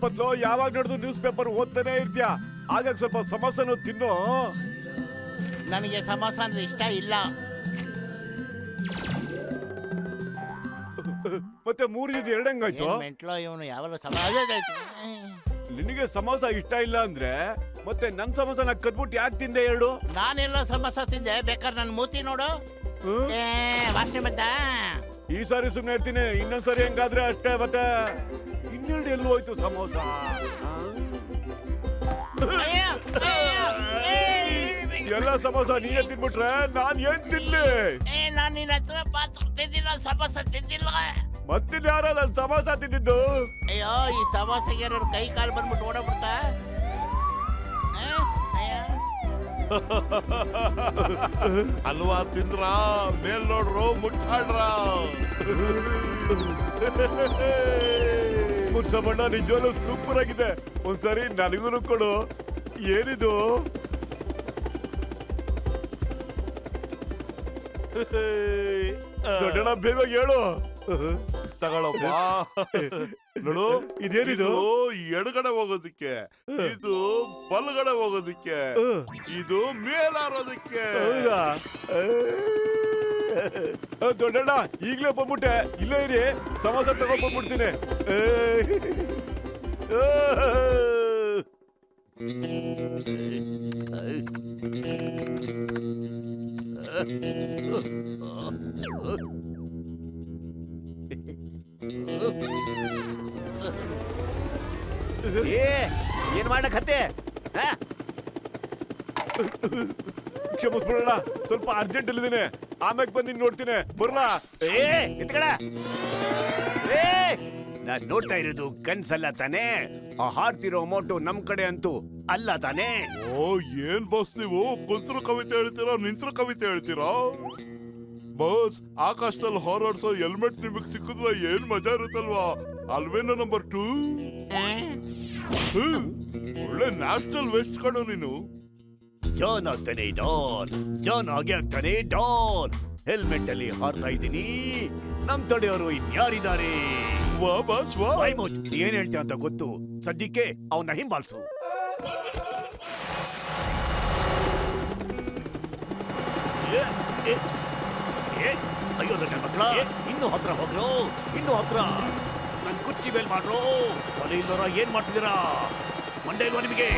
ಪತ್ಲು ಯಾವಾಗ ನೋಡಿದ್ರು news paper ಓದ್ತಾನೆ ಇರ್ತೀಯ. ಆಗ ಸ್ವಲ್ಪ ಸಮೋಸನು ತಿನ್ನು. ನನಗೆ ಸಮೋಸ ಅಂದ್ರೆ ಇಷ್ಟ ಇಲ್ಲ. ಮತ್ತೆ 3 2 ಹೆಂಗಾಯ್ತು? ಮೆಂಟ್ಲೋ ಇವನು ಯಾವಲ್ಲ ನಿನಗೆ ಸಮೋಸ ಇಷ್ಟ ಇಲ್ಲ ಅಂದ್ರೆ ಮತ್ತೆ ನನ್ ಸಮೋಸನ ಕದ್ಬಿಟ್ಟು ಯಾಕೆ ತಿಂದೆ 2? ನಾನೆಲ್ಲ ಸಮೋಸ ತಿಂದೆ, ಬೇಕಾದ್ರೆ ನನ್ನ ಮೂತಿ ನೋಡು. ವಾಸನೆ ಬಂತ. ಈ ಸಾರಿ ಸುಮ್ಮನೆ ಇರ್ತೀನಿ, ಇನ್ನೊಂದ್ಸರಿ ಹೆಂಗಾದ್ರೆ ಅಷ್ಟೇ. ಮತ್ತೆ 12 ಎಲ್ಲೂ ಹೋಯ್ತು ಸಮೋಸ? ಎಲ್ಲ ಸಮೋಸ ನೀನೇ ತಿನ್ಬಿಟ್ರೆ ನಾನ್ ಏನ್ ತಿನ್ಲಿ? ನಾನು ನಿನ್ನ ಹತ್ರ ಮಾತ್ರ ತಿಂದಿಲ್ಲ, ಸಮೋಸ ತಿಂದಿಲ್ಲ. ಮತ್ತಿನ್ ಯಾರ ನನ್ ಸಮೋಸ ತಿಂದಿದ್ದು? ಅಯ್ಯೋ, ಈ ಸಮೋಸಗೆ ಏನಾದ್ರು ಕೈ ಕಾಲು ಬಂದ್ಬಿಟ್ಟು ಓಡಬಿಡ್ತಾ? ಅಲ್ವಾ ತಿಂದ್ರ ಮೇಲ್ ನೋಡ್ರು ಮುಟ್ಟಾಡ್ರ. ಮುನ್ಸಬಣ್ಣ ನಿಜವಾಗ್ಲೂ ಸೂಪರ್ ಆಗಿದೆ. ಒಂದ್ಸರಿ ನನಗೂ ಕೊಡು. ಏನಿದು? ದೊಡ್ಡಣ್ಣ ಬೇಗ ಹೇಳು. ತಗೊಳಪ್ಪ. ನೋಡು, ಇದೇನಿದು? ಎಡಗಡೆ ಹೋಗೋದಿಕ್ಕೆ, ಇದು ಬಲಗಡೆ ಹೋಗೋದಿಕ್ಕೆ, ಇದು ಮೇಲಾರೋದಿಕ್ಕೆ. ದೊಡ್ಡಣ್ಣ ಈಗ್ಲೇ ಬಂದ್ಬಿಟ್ಟೆ. ಇಲ್ಲೇ ಇರಿ, ಸಮೋಸ ತಗೊಂಡ್ ಬಂದ್ಬಿಡ್ತೀನಿ. ಏನ್ ಮಾಡಕತ್ತೆ? ಕ್ಷಮಿಸ್ಬಿಡೋಣ, ಸ್ವಲ್ಪ ಅರ್ಜೆಂಟ್ ಅಲ್ಲಿದ್ದೀನಿ. ಆಮ್ಯಾಗ ಬಂದು ನೋಡ್ತೀನಿ. ಬರ್ಲಾ? ನಾನ್ ನೋಡ್ತಾ ಇರೋದು ಕನ್ಸಲ್ಲ ತಾನೇ? ಆ ಹಾಡ್ತಿರೋ ಅಮೌಂಟು ನಮ್ ಕಡೆ ಅಂತೂ ಅಲ್ಲ ತಾನೇ? ಓ, ಏನ್ ಬಾಸ್ ನೀವು ಕುಂತ್ರು ಕವಿತೆ ಹೇಳ್ತೀರಾ, ನಿಂತ್ರು ಕವಿತೆ ಹೇಳ್ತೀರಾ? ಬಾಸ್, ಆಕಾಶದಲ್ಲಿ ಹಾರಾಡ್ಸೋ ಹೆಲ್ಮೆಟ್ ನಿಮಗ್ ಸಿಕ್ಕಿದ್ರೆ ಏನ್ ಮಜಾ ಇರುತ್ತಲ್ವಾ? ಅಲ್ವೇನೋ ನಂಬರ್ 2. ಒಳ್ಳೆ ನ್ಯಾಷನಲ್ ವೆಸ್ಟ್ ಕಣು ನೀನು. ಜಾನ್ ಆಗ್ತಾನೆ ಡಾನ್, ಜಾನ್ ಆಗಿ ಆಗ್ತಾನೆ ಡಾನ್. ಹೆಲ್ಮೆಟ್ ಅಲ್ಲಿ ಹಾರ್ತಾ ಇದ್ದೀನಿ, ನಮ್ ತಡೆಯೋರು ಇನ್ಯಾರಿದ್ದಾರೆ? ವಾ ಬಾಸ್ ವಾ. ಏನ್ ಹೇಳ್ತೀಯ ಅಂತ ಗೊತ್ತು, ಸದ್ಯಕ್ಕೆ ಅವನ್ನ ಹಿಂಬಾಲ್ಸು. ಅಯ್ಯೋ ದೊಡ್ಡ ಮಕ್ಕಳ, ಇನ್ನು ಹತ್ರ ಹೋಗ್ರು, ಇನ್ನು ಹತ್ರ. ನನ್ ಕುರ್ಚಿ ಮೇಲ್ ಮಾಡ್ರು. ತಲೆಯಿಲ್ಲರ ಏನ್ ಮಾಡ್ತಿದ್ದೀರಾ? ಮಂಡೆ ಇಲ್ವಾ ನಿಮಗೆ?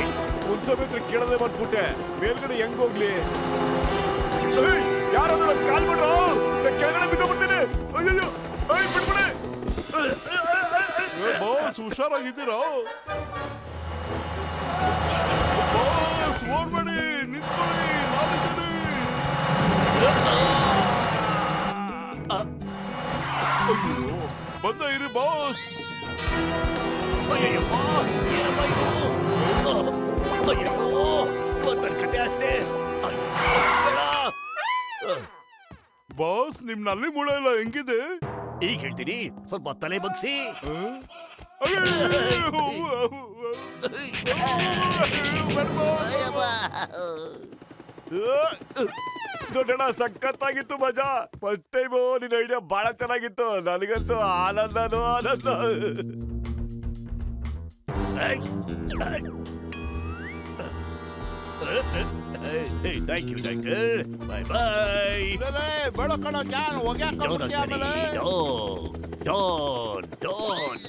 ಒಂದ್ಸಮೇತ್ರ ಕೇಳದೆ ಬಂದ್ಬಿಟ್ಟೆ. ಮೇಲ್ಗಡೆ ಹೆಂಗ್ ಹೋಗ್ಲಿ? ಯಾರಾದ್ರೂ ಕಾಲ್ ಬಿಡ್ರು, ಕೆಳಗಡೆ ಬಿದ್ದೋಗ್ಬಿಡ್ತೀನಿ. ಅಯ್ಯೋ, ಬಿಟ್ಬಿಡಿ. ಬಾಸ್ ಹುಷಾರಾಗಿದ್ದೀರಾ? ಬಾಸ್ ಓಡ್ಬೇಡಿ, ನಿಂತ್ಕೊಳ್ಳಿ, ನಾನಿದ್ದೀನಿ. ಬಂದ ಇರಿ ಬಾಸ್. ಅಯ್ಯಪ್ಪ, ಏನಪ್ಪ ಇದು? ಅಯ್ಯೋ, ಒಂದರ ಕತೆ ಅಷ್ಟೇ. ಬಾಸ್, ನಿಮ್ ನಲ್ಲಿ ಮೂಳೆ ಎಲ್ಲ ಹೆಂಗಿದೆ? ಈಗ ಹೇಳ್ತೀನಿ, ಸ್ವಲ್ಪ ತಲೆ ಬಗ್ಸಿ. ದೊಡ್ಡಣ್ಣ ಸಖತ್ತಾಗಿತ್ತು ಮಜಾ. ಫಸ್ಟ್ ಟೈಮು ನಿನ್ನ ಐಡಿಯಾ ಬಹಳ ಚೆನ್ನಾಗಿತ್ತು. ನನಗಂತೂ ಆನಂದನೂ ಆನಂದ. Thank you doctor. Bye bye. ಬೇಡ ಕಣ ಜಾನ್, ಹೋಗ್ಯಾಕ ಆಮೇಲೆ. Don don.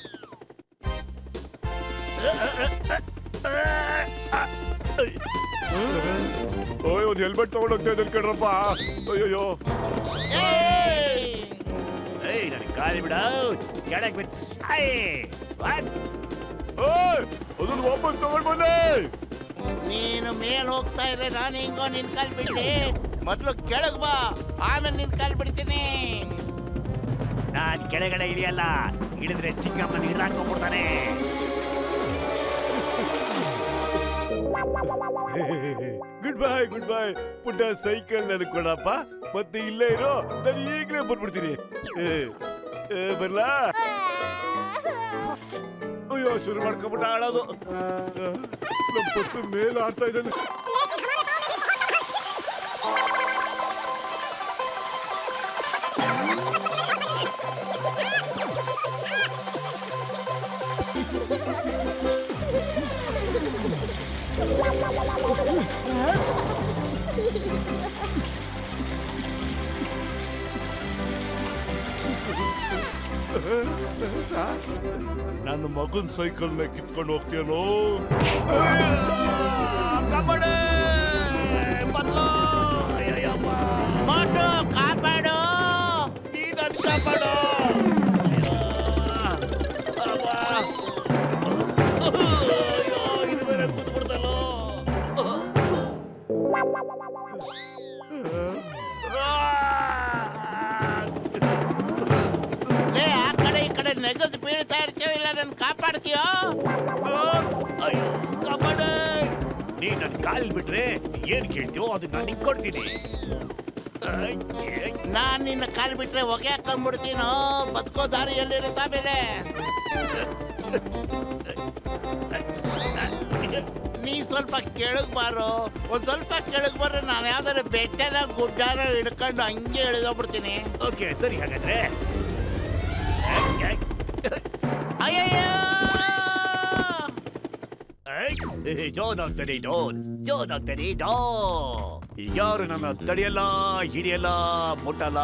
ಓಯ್, ಒಂದು ಹೆಲ್ಮೆಟ್ ತಗೊಂಡೋಗ್ತಾ ಇದ್ದ ಕಣ್ರಪ್ಪ. ಅಯ್ಯೋ, ಏಯ್, ನನಗೆ ಕಾಲಿ ಬಿಡ, ಕೆಳಗೆ ಬಿಟ್ಟು ಸಾಯ್. ಅದನ್ನು ವಾಪಸ್ ತಗೊಂಡ್ ಬಂದೆ. ನೀನು ಮೇಲ್ ಹೋಗ್ತಾ ಇದ್ರೆ ನಾನು ಹಿಂಗೋ ನಿನ್ ಕಾಲ್ ಬಿಡ್ಲಿ. ಮೊದ್ಲು ಕೆಳಗ್ ಬಾ, ಆಮೇಲೆ ನಿನ್ ಕಾಲ್ ಬಿಡ್ತೀನಿ. ನಾನ್ ಕೆಳಗಡೆ ಇಳಿಯಲ್ಲ, ಇಳಿದ್ರೆ ಚಿಕ್ಕಮ್ಮನ ಹಿಡ್ದಾಕೊಂಡ್ಬಿಡ್ತಾನೆ. Good bye, good bye. ಪುಟ್ಟ ಸೈಕಲ್ ನನಗೆ ಕೊಡಪ್ಪ. ಮತ್ತೆ ಇಲ್ಲೇ ಇರೋ, ನಾನು ಈಗಲೇ ಬಂದ್ಬಿಡ್ತೀನಿ. ಬರ್ಲಾ? ಅಯ್ಯೋ, ಶುರು ಮಾಡ್ಕೊಂಬಿಟ್ಟ ಆಡೋದು. ನಮ್ಮ ಪುಟ್ಟು ಮೇಲೆ ಆಡ್ತಾ ಇದ್ದಾನೆ. ನನ್ನ ಮಗನ್ ಸೈಕಲ್ನ ಕಿತ್ಕೊಂಡು ಹೋಗ್ತೀಯಲ್ಲೋ ಕಾಪಾಡೆ ಬದ್ಲು ಅಯ್ಯಯ್ಯಪ್ಪ ಮೋಟು ಕಾಪಾಡು. ನೀ ನನ್ ಕಾಪಾಡು ಅಯ್ಯೋ, ಅಬ್ಬಾ. ಅಯ್ಯೋ, ಇದು ಬೇರೆ ಕೂತ್ಬಿಡ್ತಲ್ಲೋ. ಲೇ, ಆ ಕಡೆ ಈ ಕಡೆ ನೆಗದು ಬೀಳ್ತಾ ಇರ್ತೀವಿ, ಇಲ್ಲ ನನ್ ಕಾಪಾಡ್ತೀಯೋ? ಅಯ್ಯೋ ಕಾಪಾಡೆ. ನೀ ನನ್ ಕಾಲ್ ಬಿಟ್ರೆ ಏನ್ ಕೇಳ್ತೀವೋ ಅದನ್ನ ನಾನು ನಿಂಗೆ ಕೊಡ್ತೀನಿ. ನಾನ್ ನಿನ್ನ ಕಾಲ್ ಬಿಟ್ರೆ ಹೊಗೆ ಹಾಕೊಂಡ್ಬಿಡ್ತೀನೋ. ಬದುಕೋ ದಾರಿ ಎಲ್ಲಿರುತ್ತೆ ಆಮೇಲೆ? ನೀ ಸ್ವಲ್ಪ ಕೆಳಗ್ ಬಾರೋ. ಒಂದ್ ಸ್ವಲ್ಪ ಕೆಳಗ್ ಬರ್ರೆ ನಾನು ಯಾವ್ದಾರು ಬೆಟ್ಟನ ಗುಡ್ಡನ ಹಿಡ್ಕೊಂಡು ಹಂಗೆ ಇಳಿದೋಗ್ಬಿಡ್ತೀನಿ. ಓಕೆ ಸರಿ ಹಾಗಾದ್ರೆ. ಅಯ್ಯಯ್ಯೋ, ಜೋನ್ ಆಗ್ತಾನೆ ಡೋನ್, ಜೋನ್ ಆಗ್ತಾನೆ ಡೋ. ಯಾರು ನನ್ನ ತಡೆಯಲ್ಲ, ಹಿಡಿಯಲ್ಲ, ಮುಟ್ಟಲ್ಲ,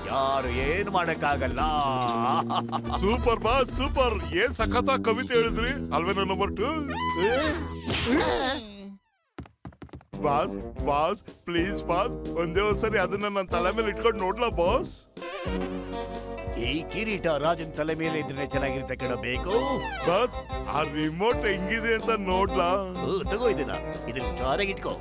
ಯಾರು ಏನು ಮಾಡಕ್ಕಾಗಲ್ಲ. Super boss super. ಏನ್ ಸಖತ್ ಕವಿತೆ ಹೇಳಿದ್ರಿ ಅಲ್ವೇನೋ number 2. Boss boss please boss, ಒಂದೇ ಒಂದ್ಸರಿ ಅದನ್ನ ನನ್ನ ತಲೆ ಮೇಲೆ ಇಟ್ಕೊಂಡು ನೋಡ್ಲಾ ಬಾಸ್? ಈ ಕಿರೀಟ ರಾಜನ್ ತಲೆ ಮೇಲೆ ಇದ್ರೆ ಚೆನ್ನಾಗಿರುತ್ತೆ ಕೇಳಬೇಕು. ಬಾಸ್ ಆ ರಿಮೋಟ್ ಹೆಂಗಿದೆ ಅಂತ ನೋಡ್ಲಾ? ತಗೋ ಇದನ್ನ ಚೆನ್ನಾಗಿ ಇಟ್ಕೋ.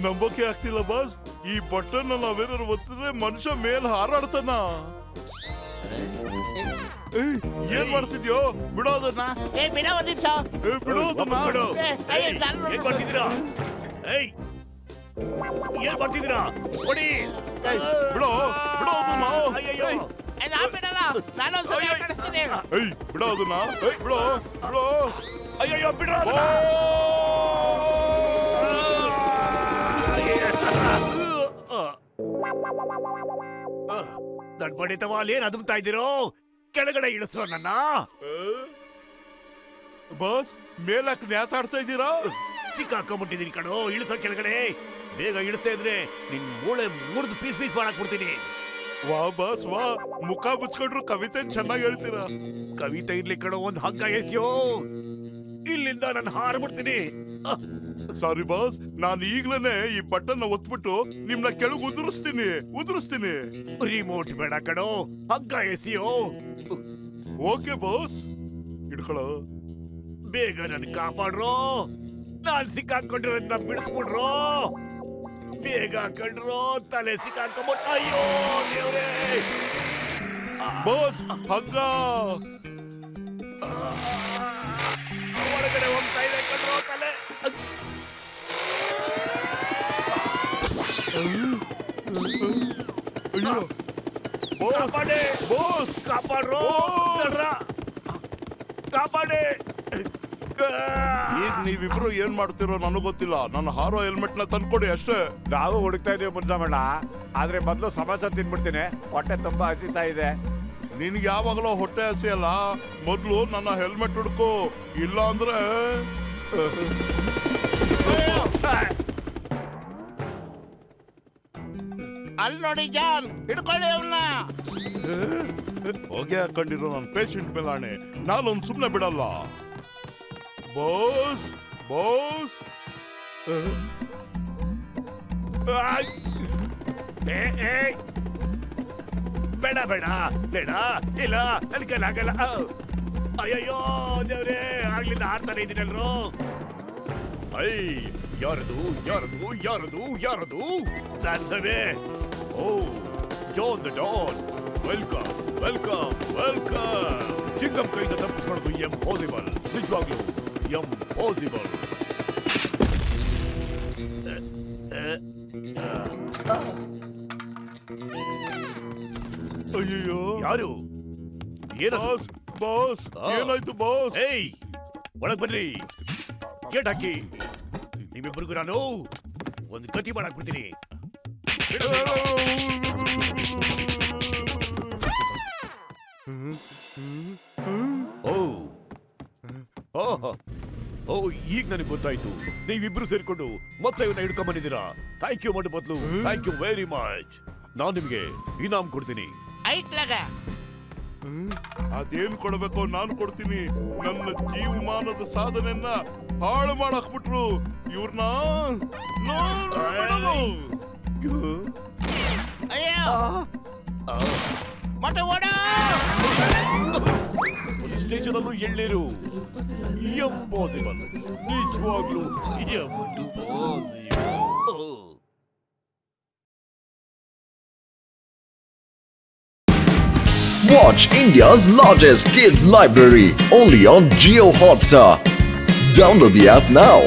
ನಂಬೋಕೆ ಆಗ್ತಿಲ್ಲ ಬಾಸ್. ಈ ಬಟನ್ ನಾವೇನಾದ್ರು ಒತ್ತಿದ್ರೆ ಮನುಷ್ಯ ಮೇಲ್ ಹಾರಾಡ್ತಾನ. ಏನ್ ಮಾಡ್ತಿದ್ಯೋ? ಬಿಡೋದನ್ನ ಬಿಡ ಒಂದ್ ನಿಮಿಷ. ಬಿಡೋದನ್ನ ಬಿಡು. ಅಯ್ಯೋ, ನಾನು- ಏನ್ ಮಾಡ್ತಿದ್ದೀರಾ? ಏಯ್ ಏನ್ ಮಾಡ್ತಿದ್ದೀರಾ? ಕೊಡಿ. ಬಿಡೋ ಬಿಡೋದನ್ನ. ಅಯ್ಯಯ್ಯೋ. ನಾನ್ ಬಿಡಲ್ಲ. ನಾನೊಂದ್ಸರಿ ಆಟ ಆಡಿಸ್ತೀನಿ. ಬಿಡೋದನ್ನ. ಬಿಡೋ ಬಿಡೋ. ಅಯ್ಯಯ್ಯೋ ಬಿಡ್ರ. ನನ್ ಬಡಿತವ ಅಲ್ಲೇನ್ ಅದುಮ್ತಾ ಇದ್ದೀರೋ? ಕೆಳಗಡೆ ಇಳಿಸೋ ನನ್ನ. ಬಾಸ್ ಮೇಲಕ್ ನ್ಯಾಸಾಡ್ತಾ ಇದ್ದೀರಾ? ಸಿಕ್ಕಾಕೊಂಡ್ಬಿಟ್ಟಿದೀನಿ ಕಣೋ. ಇಳಿಸೋ ಕೆಳಗಡೆ. ಬೇಗ ಇಳಿಸ್ತಾ ಇದ್ರೆ ನಿನ್ ಮೂಳೆ ಮುರಿದು ಪೀಸ್ ಪೀಸ್ ಮಾಡಕ್ ಬಿಡ್ತೀನಿ. ವಾ ಬಾಸ್ ವಾ, ಮುಖ ಮುಚ್ಕೊಂಡ್ರು ಕವಿತೆ ಚೆನ್ನಾಗಿ ಹೇಳ್ತೀರಾ. ಕವಿತೆ ಇರ್ಲಿ ಕಣೋ, ಒಂದ್ ಹಗ್ಗ ಎಸ್ಯೋ. ಇಲ್ಲಿಂದ ನಾನು ಹಾರ್ಬಿಡ್ತೀನಿ. ಸಾರಿ ಬಾಸ್, ನಾನು ಈಗ್ಲೇನೆ ಈ ಬಟನ್ ಒತ್ಬಿಟ್ಟು ನಿಮ್ನ ಕೆಳಗೆ ಉದುರಿಸ್ತೀನಿ. ರಿಮೋಟ್ ಬೇಡ ಕಣೋ, ಹಗ್ಗ ಎಸಿಯೋ. Okay boss, ಹಿಡ್ಕೊಳ್ಳೋ. ಬೇಗ ನನ್ ಕಾಪಾಡ್ರೋ. ನಾನ್ ಸಿಕ್ಕಾಕೊಂಡಿರೋದ್ನ ಬಿಡಿಸ್ಬಿಡ್ರೋ. ಬೇಗ ಕಂಡ್ರೋ, ತಲೆ ಸಿಕ್ಕಾಕೊಂಬಿಟ್. ಅಯ್ಯೋ ದೇವ್ರೇ. ಬಾಸ್ ಹಗ್ಗ ಒಳಗಡೆ ಹೋಗ್ತಾ ಇದೆ ಕಂಡ್ರೋ ತಲೆ. ಅಯ್ಯೋ ಬಾಸ್ ಕಾಪಾಡೆ. ಬಾಸ್ ಕಾಪಾಡ್ರೋ. ಓ! ತಡ್ರ. ಕಾಪಾಡೆ. ಈಗ ನೀವಿಬ್ರು ಏನ್ ಮಾಡ್ತಿರೋ ನನಗೆ ಗೊತ್ತಿಲ್ಲ. ನನ್ನ ಹಾರೋ ಹೆಲ್ಮೆಟ್ ನ ತಂದ್ಕೊಡಿ ಅಷ್ಟೇ. ನಾವು ಹುಡುಕ್ತಾ ಇದೀವಿ ಮುನ್ಸಮಣ್ಣ, ಆದ್ರೆ ಮೊದಲು ಸಮೋಸ ತಿನ್ಬಿಡ್ತೀನಿ, ಹೊಟ್ಟೆ ತುಂಬಾ ಹಸಿತಾ ಇದೆ. ನಿನ್ಗೆ ಯಾವಾಗಲೂ ಹೊಟ್ಟೆ ಹಸಿ ಅಲ್ಲ, ಮೊದ್ಲು ನನ್ನ ಹೆಲ್ಮೆಟ್ ಹುಡ್ಕು, ಇಲ್ಲ ಅಂದ್ರೆ ಅಲ್ಲಿ ನೋಡಿ ಜಾನ್, ಹಿಡ್ಕೊಳ್ಳಿ ಅವನ್ನ. ಹೊಗೆ ಹಾಕೊಂಡಿರೋ ನನ್ನ ಪೇಷಂಟ್ ಮೇಲೆ ಆಣೆ, ನಾನೊಂದು ಸುಮ್ಮನೆ ಬಿಡಲ್ಲ. ಬಾಸ್ ಬಾಸ್ ಬೇಡ ಬೇಡ ಬೇಡ, ಇಲ್ಲ ನನ್ ಕೈಲಾಗಲ್ಲ. ಅಯ್ಯಯ್ಯೋ ದೇವ್ರೇ, ಆಗ್ಲಿಂದ ಆಡ್ತಾನೆ ಇದೀನಲ್ರು. ಐ ಯಾರದು ಯಾರದು ಯಾರದು ಯಾರದು? ನಾನ್ ಸಭೆ. ಓ John the don, welcome welcome welcome. Chingam ಕೈಯಿಂದ ತಪ್ಪಿಸ್ಕೊಳ್ಳೋದು ಎಂಪಾಸಿಬಲ್, ನಿಜವಾಗ್ಲು ಎಂಪಾಸಿಬಲ್. ಅಯ್ಯೋ ಯಾರು? ಏನು? ಬಾಸ್ ಬಾಸ್ ಏನಾಯ್ತು ಬಾಸ್? ಏಯ್ ಒಳಗ್ ಬನ್ರಿ, ಗೇಟ್ ಹಾಕಿ. ನಿಮ್ಮಿಬ್ಬರಿಗೂ ನಾನು ಒಂದು ಗತಿ ಮಾಡಕ್ ಬಿಡ್ತೀನಿ. ಓ ಓಹ್ ಓ ಈಗ ನನಗೆ ಗೊತ್ತಾಯ್ತು ನೀವಿಬ್ರು ಸೇರ್ಕೊಂಡು ಮತ್ತೆ ಇವನ್ನ ಹಿಡ್ಕೊಂಡ್ ಬಂದಿದ್ದೀರಾ. ಥ್ಯಾಂಕ್ ಯು ಮಡು ಬದ್ಲು, ಥ್ಯಾಂಕ್ ಯು ವೆರಿ ಮಚ್. ನಾನು ನಿಮ್ಗೆ ಇನಾಮ್ ಕೊಡ್ತೀನಿ. ಐಟ್ಲಾಗ ಅದೇನು ಕೊಡಬೇಕೋ ನಾನು ಕೊಡ್ತೀನಿ. ನನ್ನ ಜೀವಮಾನದ ಸಾಧನೆಯನ್ನ ಹಾಳು ಮಾಡಾಕ್ಬಿಟ್ರು ಇವ್ರನ್ನ. ಅಯ್ಯೋ ಮೊಟ್ಟೆ ಓಡ ಪೊಲೀಸ್ ಸ್ಟೇಷನ್ ಅಲ್ಲೂ ಎಳ್ಳೀರು. ಎಂಪಾಸಿಬಲ್, ನಿಜವಾಗ್ಲೂ impossible. Watch India's largest kids library only on Jio Hotstar. Download the app now.